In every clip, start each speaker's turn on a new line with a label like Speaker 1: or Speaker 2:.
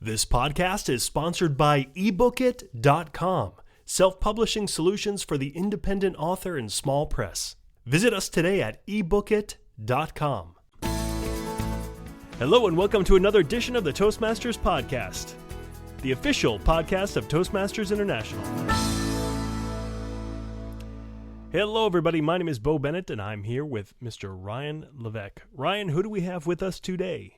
Speaker 1: This podcast is sponsored by ebookit.com, self-publishing solutions for the independent author and small press. Visit us today at ebookit.com. Hello and welcome to another edition of the Toastmasters Podcast, the official podcast of Toastmasters International. Hello everybody, my name is Bo Bennett and I'm here with Mr. Ryan Levesque. Ryan, who do we have with us today?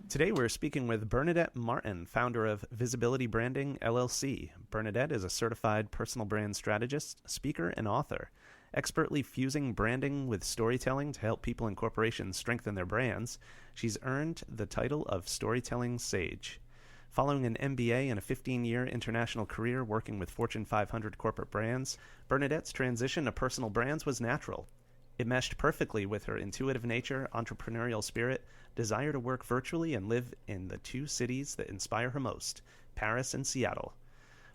Speaker 2: Today we're speaking with Bernadette Martin, founder of Visibility Branding, LLC. Bernadette is a certified personal brand strategist, speaker, and author, expertly fusing branding with storytelling to help people and corporations strengthen their brands. She's earned the title of Storytelling Sage. Following an MBA and a 15-year international career working with Fortune 500 corporate brands, Bernadette's transition to personal brands was natural. It meshed perfectly with her intuitive nature, entrepreneurial spirit, desire to work virtually and live in the two cities that inspire her most, Paris and Seattle.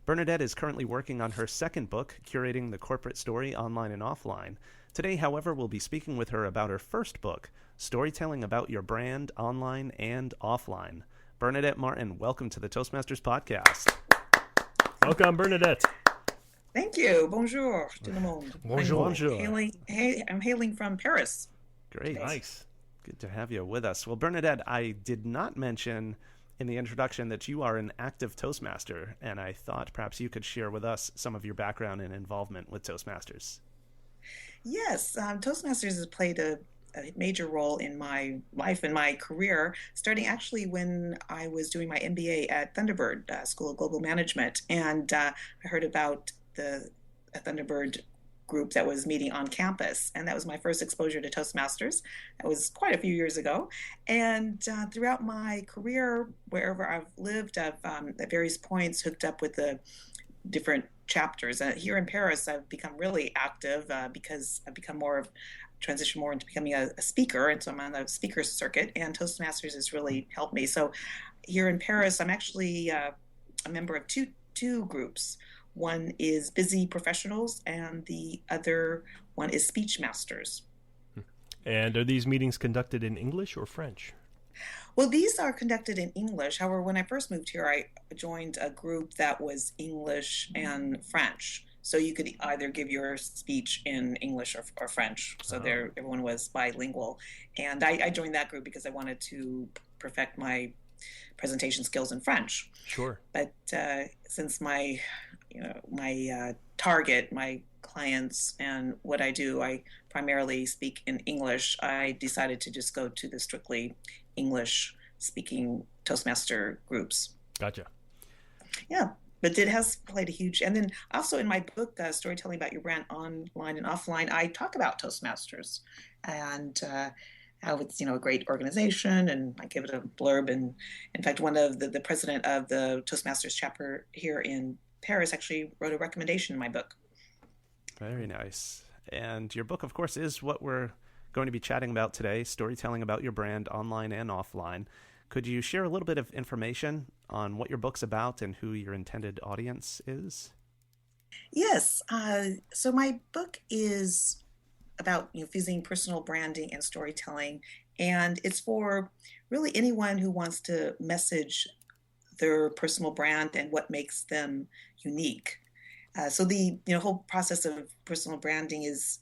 Speaker 2: Bernadette is currently working on her second book, curating the corporate story online and offline. Today, however, we'll be speaking with her about her first book, Storytelling About Your Brand Online and Offline. Bernadette Martin, welcome to the Toastmasters Podcast.
Speaker 1: Welcome, Bernadette.
Speaker 3: Thank you. Bonjour, tout le monde.
Speaker 2: Bonjour.
Speaker 3: I'm hailing from Paris.
Speaker 2: Great.
Speaker 1: Nice.
Speaker 2: Good to have you with us. Well, Bernadette, I did not mention in the introduction that you are an active Toastmaster, and I thought perhaps you could share with us some of your background and involvement with Toastmasters.
Speaker 3: Yes, Toastmasters has played a major role in my life and my career, starting actually when I was doing my MBA at Thunderbird School of Global Management. And I heard about a Thunderbird group that was meeting on campus. And that was my first exposure to Toastmasters. That was quite a few years ago. And throughout my career, wherever I've lived, I've at various points hooked up with the different chapters. Here in Paris, I've become really active because I've become transitioned more into becoming a speaker. And so I'm on the speaker circuit, and Toastmasters has really helped me. So here in Paris, I'm actually a member of two groups. One is Busy Professionals, and the other one is Speech Masters.
Speaker 1: And are these meetings conducted in English or French?
Speaker 3: Well, these are conducted in English. However, when I first moved here, I joined a group that was English and French. So you could either give your speech in English or French. So everyone was bilingual. And I joined that group because I wanted to perfect my presentation skills in French.
Speaker 1: Sure.
Speaker 3: But since my target, my clients, and what I do, I primarily speak in English, I decided to just go to the strictly English-speaking Toastmaster groups.
Speaker 1: Gotcha.
Speaker 3: Yeah, but it has played a huge... And then also in my book, Storytelling About Your Brand Online and Offline, I talk about Toastmasters and how it's, a great organization, and I give it a blurb. And in fact, one of the president of the Toastmasters chapter here in Paris actually wrote a recommendation in my book.
Speaker 2: Very nice. And your book, of course, is what we're going to be chatting about today, Storytelling About Your Brand Online and Offline. Could you share a little bit of information on what your book's about and who your intended audience is?
Speaker 3: Yes. So my book is about fusing personal branding and storytelling, and it's for really anyone who wants to message their personal brand and what makes them unique. So the whole process of personal branding is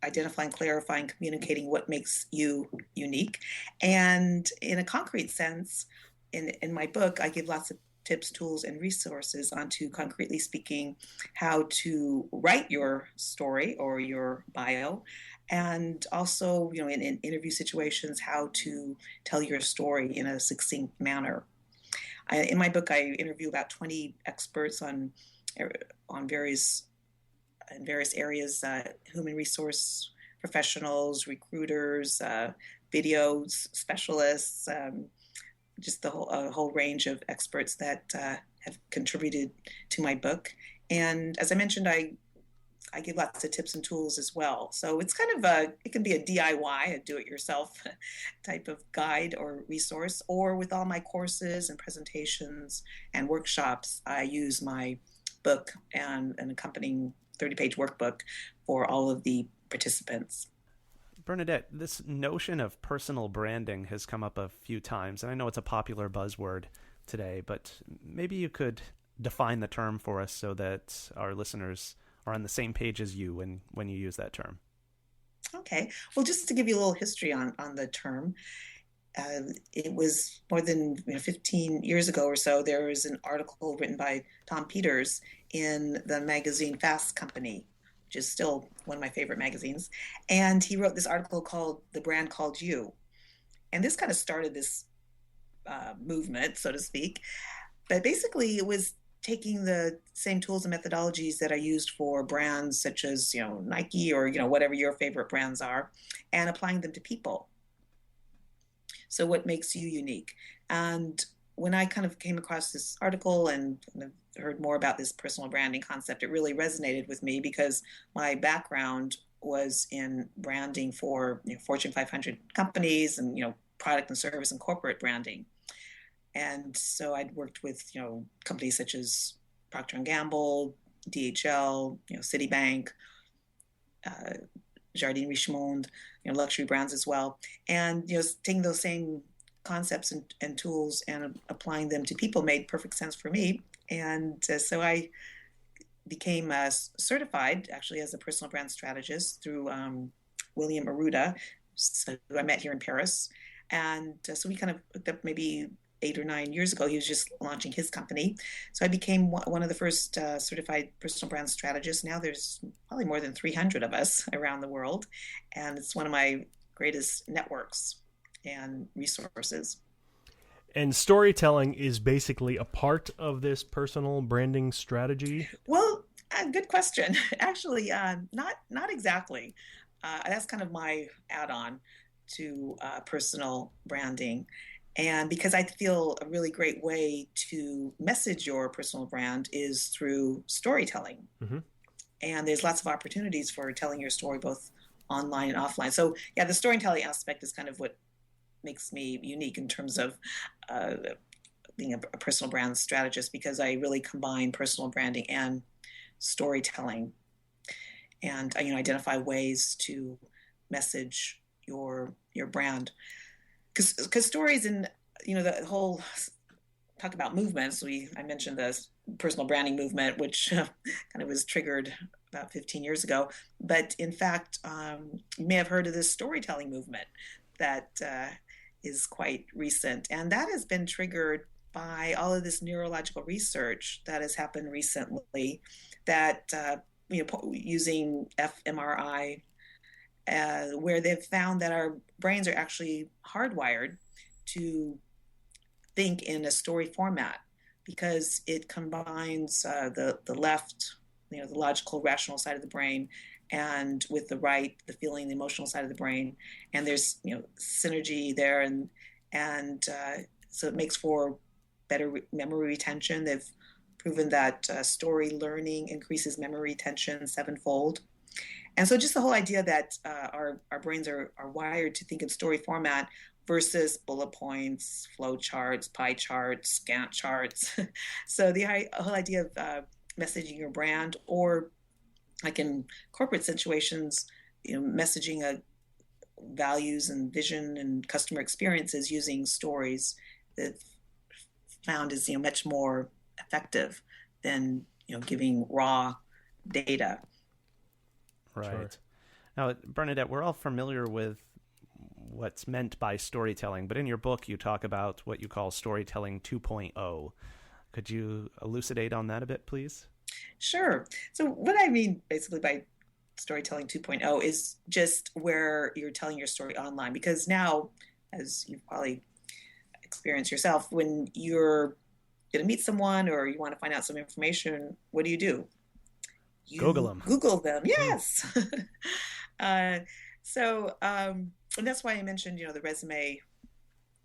Speaker 3: identifying, clarifying, communicating what makes you unique. And in a concrete sense, in my book, I give lots of tips, tools, and resources onto, concretely speaking, how to write your story or your bio, and also, in interview situations, how to tell your story in a succinct manner. In my book, I interview about 20 experts on various areas, human resource professionals, recruiters, video specialists, just the whole range of experts that have contributed to my book. And as I mentioned, I give lots of tips and tools as well. So it's kind of it can be a DIY, a do-it-yourself type of guide or resource, or with all my courses and presentations and workshops, I use my book and an accompanying 30-page workbook for all of the participants.
Speaker 2: Bernadette, this notion of personal branding has come up a few times, and I know it's a popular buzzword, today, but maybe you could define the term for us so that our listeners are on the same page as you when you use that term.
Speaker 3: Okay. Well, just to give you a little history on the term, it was more than 15 years ago or so. There was an article written by Tom Peters in the magazine Fast Company, which is still one of my favorite magazines. And he wrote this article called "The Brand Called You." And this kind of started this movement, so to speak. But basically, it was taking the same tools and methodologies that are used for brands such as, Nike or, whatever your favorite brands are, and applying them to people. So what makes you unique? And when I kind of came across this article and heard more about this personal branding concept, it really resonated with me because my background was in branding for Fortune 500 companies and, product and service and corporate branding. And so I'd worked with, companies such as Procter & Gamble, DHL, Citibank, Jardine Richemont, luxury brands as well. And, taking those same concepts and tools and applying them to people made perfect sense for me. And so I became certified actually as a personal brand strategist through William Arruda, who I met here in Paris. And so we kind of hooked up maybe 8 or 9 years ago. He was just launching his company. So I became one of the first certified personal brand strategists. Now there's probably more than 300 of us around the world. And it's one of my greatest networks and resources.
Speaker 1: And storytelling is basically a part of this personal branding strategy?
Speaker 3: Well, good question. Actually, not exactly. That's kind of my add-on to personal branding. And because I feel a really great way to message your personal brand is through storytelling. Mm-hmm. And there's lots of opportunities for telling your story both online and offline. So yeah, the storytelling aspect is kind of what makes me unique in terms of being a personal brand strategist, because I really combine personal branding and storytelling and identify ways to message your brand. Because stories and the whole talk about movements. I mentioned the personal branding movement, which kind of was triggered about 15 years ago. But in fact, you may have heard of this storytelling movement that is quite recent, and that has been triggered by all of this neurological research that has happened recently. That using fMRI. Where they've found that our brains are actually hardwired to think in a story format, because it combines the left, the logical, rational side of the brain, and with the right, the feeling, the emotional side of the brain, and there's synergy there, and so it makes for better memory retention. They've proven that story learning increases memory retention 7-fold. And so just the whole idea that our brains are wired to think in story format versus bullet points, flow charts, pie charts, Gantt charts. So the whole idea of messaging your brand, or like in corporate situations, messaging values and vision and customer experiences using stories, that found is much more effective than giving raw data.
Speaker 2: Right. Sure. Now, Bernadette, we're all familiar with what's meant by storytelling, but in your book, you talk about what you call storytelling 2.0. Could you elucidate on that a bit, please?
Speaker 3: Sure. So what I mean basically by storytelling 2.0 is just where you're telling your story online, because now, as you've probably experienced yourself, when you're going to meet someone or you want to find out some information, what do? You Google them. Yes. And that's why I mentioned, the resume.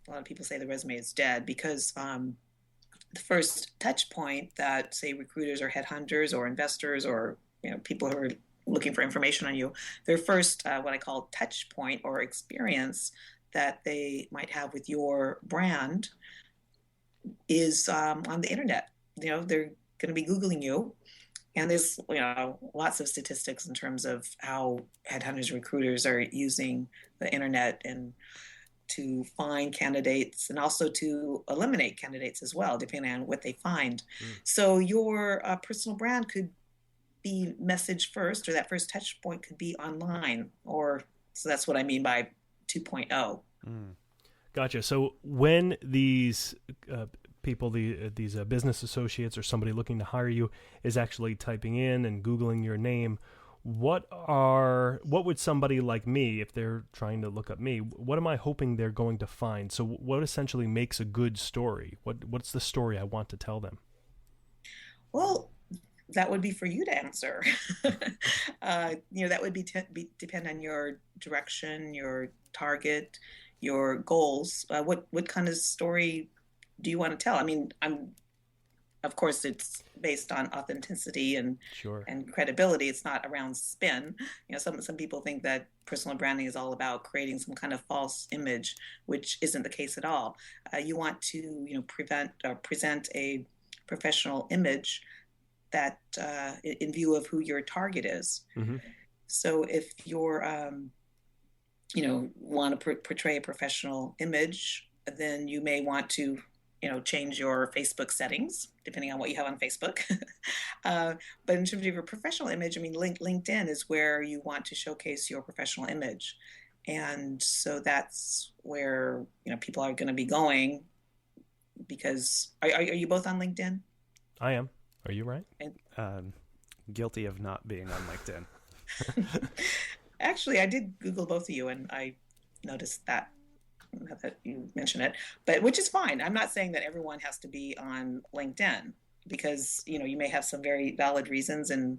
Speaker 3: A lot of people say the resume is dead, because the first touch point that, say, recruiters or headhunters or investors or, people who are looking for information on you, their first, what I call touch point or experience that they might have with your brand is on the internet. They're going to be Googling you. And there's, lots of statistics in terms of how headhunters and recruiters are using the internet and to find candidates and also to eliminate candidates as well, depending on what they find. So your personal brand could be message first, or that first touch point could be online, or so that's what I mean by 2.0.
Speaker 1: Gotcha. So when these people, these business associates or somebody looking to hire you is actually typing in and Googling your name, what would somebody like me, if they're trying to look up me, what am I hoping they're going to find? So what essentially makes a good story? What's the story I want to tell them?
Speaker 3: Well, that would be for you to answer. That would depend on your direction, your target, your goals. What kind of story do you want to tell? I mean, of course, it's based on authenticity and credibility. It's not around spin. Some people think that personal branding is all about creating some kind of false image, which isn't the case at all. You want to, present a professional image that in view of who your target is. Mm-hmm. So if you're, want to portray a professional image, then you may want to, change your Facebook settings, depending on what you have on Facebook. But in terms of your professional image, LinkedIn is where you want to showcase your professional image. And so that's where, people are going to be going, because are you both on LinkedIn?
Speaker 1: I am. Are you, right?
Speaker 2: Guilty of not being on LinkedIn.
Speaker 3: Actually, I did Google both of you, and I noticed that you mentioned it, but which is fine. I'm not saying that everyone has to be on LinkedIn, because, you may have some very valid reasons, and,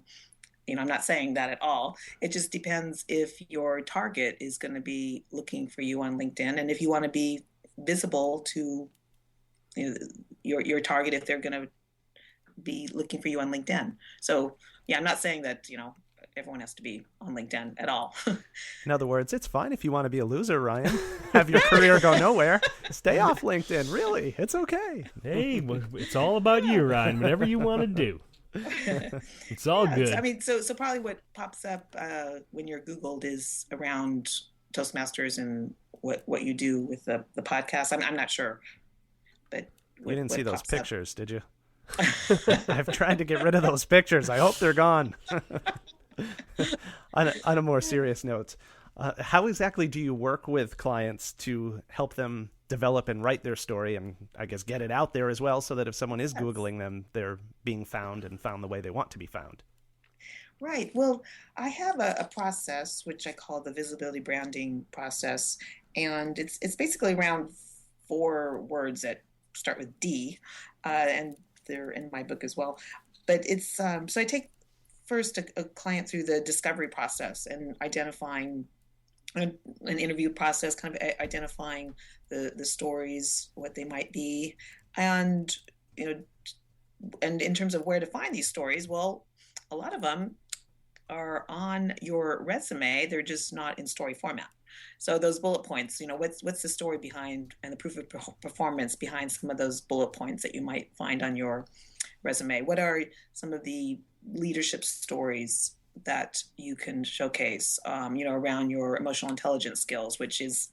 Speaker 3: I'm not saying that at all. It just depends if your target is going to be looking for you on LinkedIn, and if you want to be visible to your target, if they're going to be looking for you on LinkedIn. So yeah, I'm not saying that, everyone has to be on LinkedIn at all.
Speaker 2: In other words, it's fine if you want to be a loser, Ryan. Have your career go nowhere. Stay off LinkedIn. Really, it's okay.
Speaker 1: Hey, it's all about you, Ryan. Whatever you want to do. It's all good.
Speaker 3: So probably what pops up when you're Googled is around Toastmasters and what you do with the podcast. I'm not sure, but
Speaker 2: you didn't see those pictures, did you? I've tried to get rid of those pictures. I hope they're gone. On a more serious note, how exactly do you work with clients to help them develop and write their story, and I guess get it out there as well, so that if someone is Googling them, they're being found and found the way they want to be found?
Speaker 3: Right. Well, I have a process which I call the visibility branding process, and it's basically around 4 words that start with D, and they're in my book as well. But it's so I take first a client through the discovery process and identifying an interview process, kind of identifying the stories, what they might be, and and in terms of where to find these stories, well, a lot of them are on your resume. They're just not in story format. So those bullet points, what's the story behind, and the proof of performance behind some of those bullet points that you might find on your resume? What are some of the leadership stories that you can showcase, around your emotional intelligence skills, which is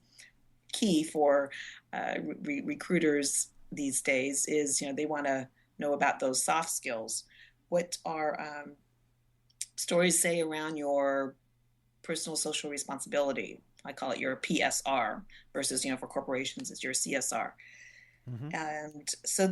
Speaker 3: key for recruiters these days, is, they want to know about those soft skills. What are stories say around your personal social responsibility? I call it your PSR versus, for corporations, it's your CSR. Mm-hmm. And so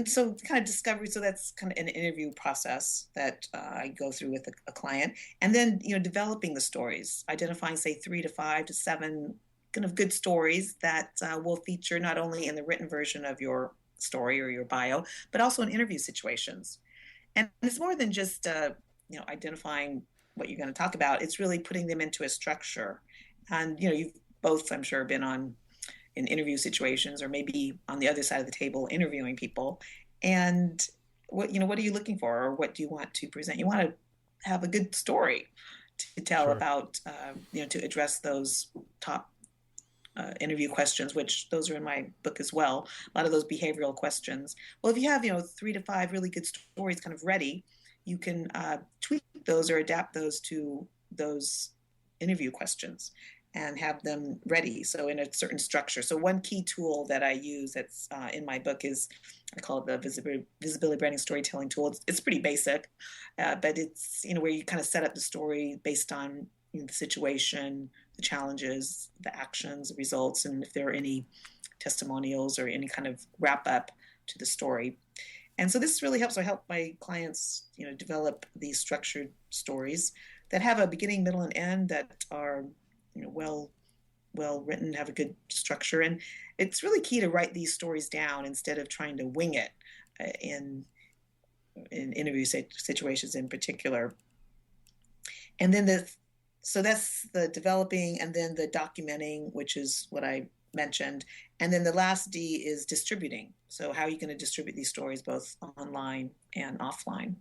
Speaker 3: so kind of discovery. So that's kind of an interview process that I go through with a client, and then, developing the stories, identifying, say, 3 to 5 to 7 kind of good stories that will feature not only in the written version of your story or your bio, but also in interview situations. And it's more than just, identifying what you're going to talk about. It's really putting them into a structure. And, you've both, I'm sure, been in interview situations, or maybe on the other side of the table interviewing people. And what are you looking for, or what do you want to present? You want to have a good story to tell about, to address those top interview questions, which those are in my book as well. A lot of those behavioral questions. Well, if you have, 3 to 5 really good stories kind of ready, you can tweak those or adapt those to those interview questions. and have them ready. So in a certain structure. So one key tool that I use that's in my book is, I call it the visibility branding storytelling tool. It's pretty basic, but it's, where you kind of set up the story based on the situation, the challenges, the actions, the results, and if there are any testimonials or any kind of wrap up to the story. And so this really helps. So I help my clients, develop these structured stories that have a beginning, middle, and end that are, well written, have a good structure. And it's really key to write these stories down instead of trying to wing it in interview situations in particular. And then so that's the developing, and then the documenting, which is what I mentioned. And then the last D is distributing. So how are you going to distribute these stories both online and offline?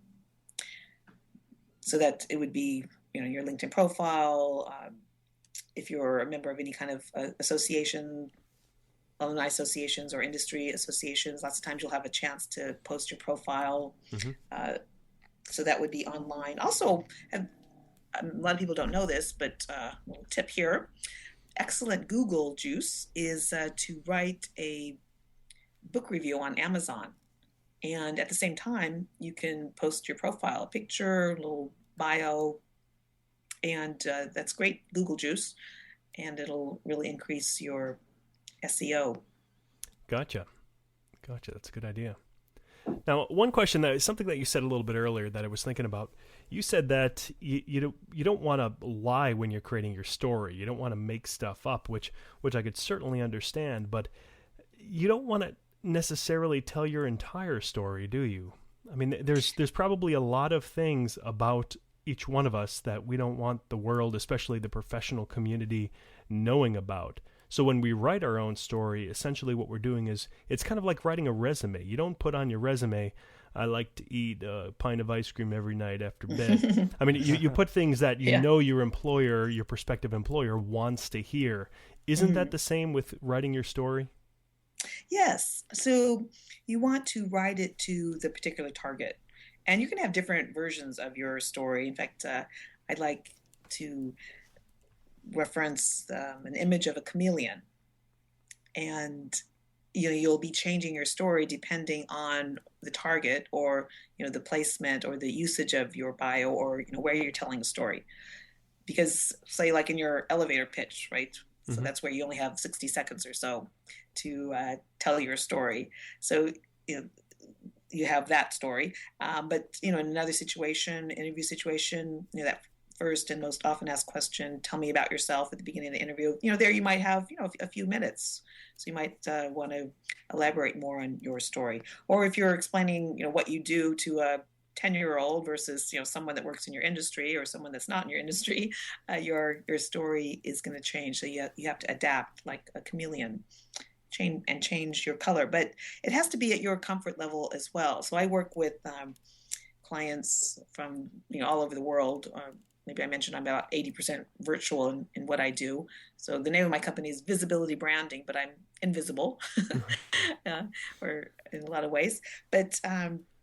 Speaker 3: So that it would be, your LinkedIn profile, if you're a member of any kind of association, alumni associations or industry associations, lots of times you'll have a chance to post your profile. Mm-hmm. So that would be online. Also, a lot of people don't know this, but a little tip here. Excellent Google juice is to write a book review on Amazon. And at the same time, you can post your profile, a picture, a little bio, and that's great Google juice, and it'll really increase your SEO.
Speaker 1: Gotcha. That's a good idea. Now, one question, something that you said a little bit earlier that I was thinking about. You said that you don't want to lie when you're creating your story. You don't want to make stuff up, which I could certainly understand. But you don't want to necessarily tell your entire story, do you? I mean, there's probably a lot of things about each one of us that we don't want the world, especially the professional community, knowing about. So when we write our own story, essentially what we're doing is, it's kind of like writing a resume. You don't put on your resume, I like to eat a pint of ice cream every night after bed. I mean, you put things that know your employer, your prospective employer wants to hear. Isn't that the same with writing your story?
Speaker 3: Yes. So you want to write it to the particular target. And you can have different versions of your story. In fact, I'd like to reference an image of a chameleon. And you'll be changing your story depending on the target, or the placement or the usage of your bio, or where you're telling the story. Because say like in your elevator pitch, right? So mm-hmm. That's where you only have 60 seconds or so to tell your story. So you have that story, but in another situation, interview situation, that first and most often asked question, tell me about yourself at the beginning of the interview. There you might have a few minutes, so you might want to elaborate more on your story. Or if you're explaining what you do to a 10-year-old versus someone that works in your industry or someone that's not in your industry, your story is going to change. So you have to adapt like a chameleon. Change your color, but it has to be at your comfort level as well. So I work with clients from all over the world. Maybe I mentioned I'm about 80% virtual in what I do. So the name of my company is Visibility Branding, but I'm invisible, or in a lot of ways. But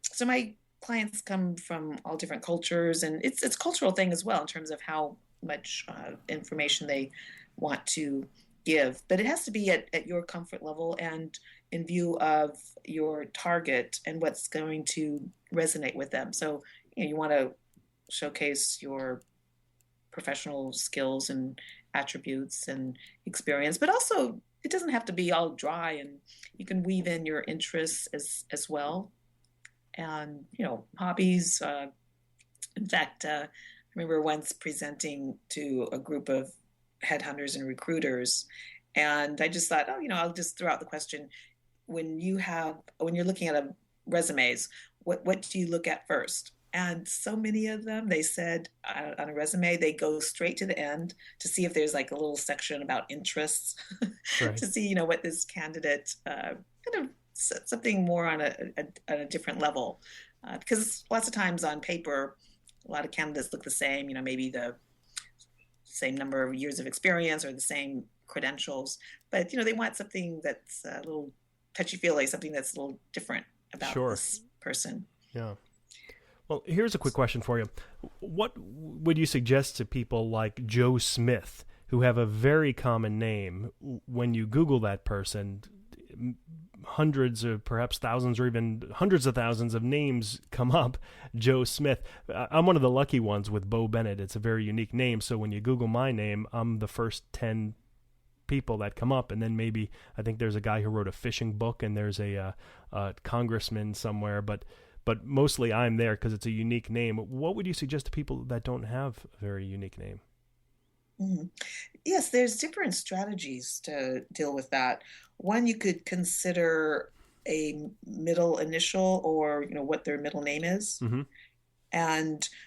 Speaker 3: so my clients come from all different cultures, and it's a cultural thing as well in terms of how much information they want to give, but it has to be at your comfort level and in view of your target and what's going to resonate with them. So you want to showcase your professional skills and attributes and experience, but also it doesn't have to be all dry, and you can weave in your interests as well, and hobbies. In fact, I remember once presenting to a group of headhunters and recruiters, and I just thought, I'll just throw out the question: when you're looking at resumes, what do you look at first? And so many of them, they said on a resume, they go straight to the end to see if there's like a little section about interests, right. To see what this candidate kind of something more on a different level, because lots of times on paper, a lot of candidates look the same. Maybe the same number of years of experience or the same credentials, but they want something that's a little touchy-feely, something that's a little different about this person.
Speaker 1: Yeah. Well, here's a quick question for you. What would you suggest to people like Joe Smith, who have a very common name. When you Google that person, hundreds or perhaps thousands or even hundreds of thousands of names come up. Joe Smith. I'm one of the lucky ones with Bo Bennett. It's a very unique name. So when you Google my name, I'm the first 10 people that come up. And then maybe, I think there's a guy who wrote a fishing book, and there's a congressman somewhere. But mostly I'm there because it's a unique name. What would you suggest to people that don't have a very unique name?
Speaker 3: Mm-hmm. Yes, there's different strategies to deal with that. One, you could consider a middle initial, or what their middle name is.
Speaker 1: Mm-hmm.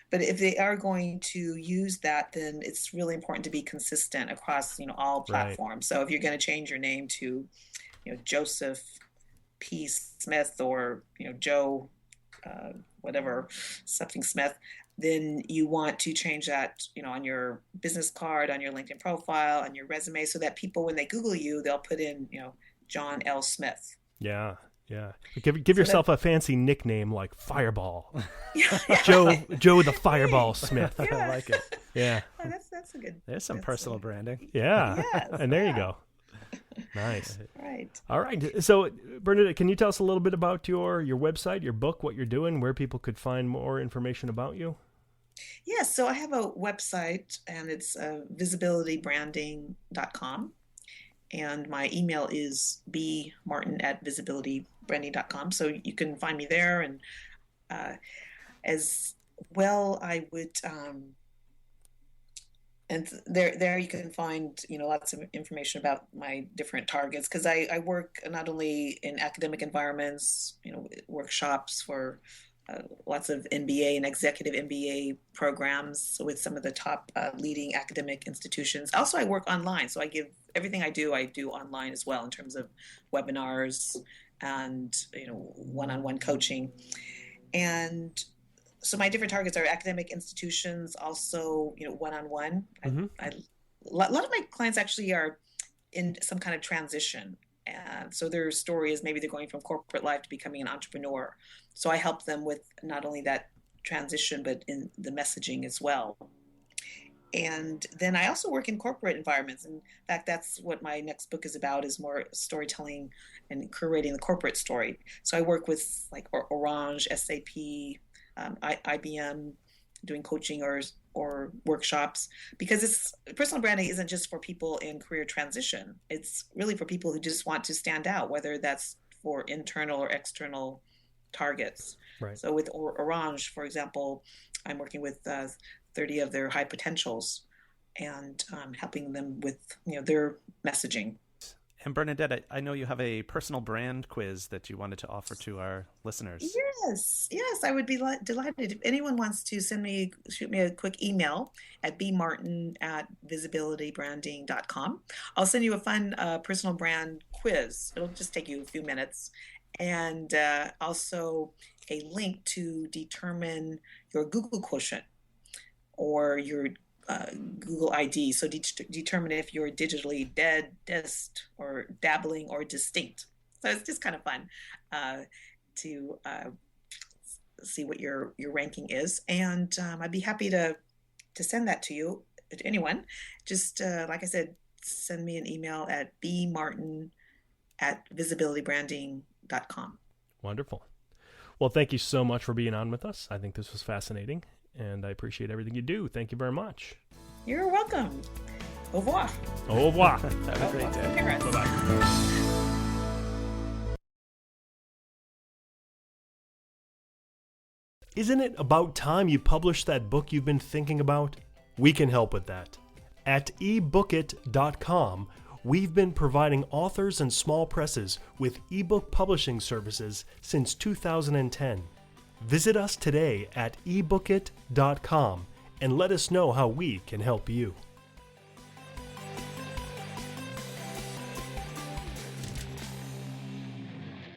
Speaker 3: But if they are going to use that, then it's really important to be consistent across all platforms. Right. So if you're going to change your name to Joseph P. Smith, or Joe whatever, something Smith, then you want to change that, on your business card, on your LinkedIn profile, on your resume, so that people, when they Google you, they'll put in, John L. Smith.
Speaker 1: Yeah. Give yourself a fancy nickname like Fireball.
Speaker 3: Yeah.
Speaker 1: Joe the Fireball Smith.
Speaker 3: Yeah.
Speaker 2: I like it.
Speaker 1: Yeah.
Speaker 3: Oh, that's a good.
Speaker 2: There's some personal branding.
Speaker 1: Yeah.
Speaker 3: Yes,
Speaker 1: and there you go. Nice.
Speaker 3: Right.
Speaker 1: All right. So, Bernadette, can you tell us a little bit about your website, your book, what you're doing, where people could find more information about you?
Speaker 3: Yes. So I have a website, and it's visibilitybranding.com. And my email is bmartin@visibilitybranding.com. So you can find me there. And as well, I would, and there you can find, lots of information about my different targets, because I work not only in academic environments, workshops for lots of MBA and executive MBA programs with some of the top leading academic institutions. Also, I work online, so I give everything I do online as well, in terms of webinars and one-on-one coaching. And so my different targets are academic institutions, also one-on-one.
Speaker 1: Mm-hmm.
Speaker 3: A lot of my clients actually are in some kind of transition. And so their story is maybe they're going from corporate life to becoming an entrepreneur. So I help them with not only that transition, but in the messaging as well. And then I also work in corporate environments. In fact, that's what my next book is about, is more storytelling and curating the corporate story. So I work with like Orange, SAP, IBM, doing coaching or workshops, because personal branding isn't just for people in career transition. It's really for people who just want to stand out, whether that's for internal or external targets.
Speaker 1: Right.
Speaker 3: So with Orange, for example, I'm working with 30 of their high potentials and helping them with their messaging.
Speaker 2: And Bernadette, I know you have a personal brand quiz that you wanted to offer to our listeners.
Speaker 3: Yes, I would be delighted. If anyone wants to shoot me a quick email at bmartin@visibilitybranding.com. I'll send you a fun personal brand quiz. It'll just take you a few minutes. And also a link to determine your Google quotient or your Google ID, so determine if you're digitally dead, dist, or dabbling, or distinct. So it's just kind of fun to see what your ranking is, and I'd be happy to send that to you, to anyone. Just like I said, send me an email at bmartin@visibilitybranding.com.
Speaker 1: Wonderful. Well, thank you so much for being on with us. I think this was fascinating, and I appreciate everything you do. Thank you very much.
Speaker 3: You're welcome. Au revoir.
Speaker 1: Au revoir.
Speaker 2: Have a great day.
Speaker 1: Bye-bye. Isn't it about time you published that book you've been thinking about? We can help with that. At ebookit.com, we've been providing authors and small presses with ebook publishing services since 2010. Visit us today at ebookit.com and let us know how we can help you.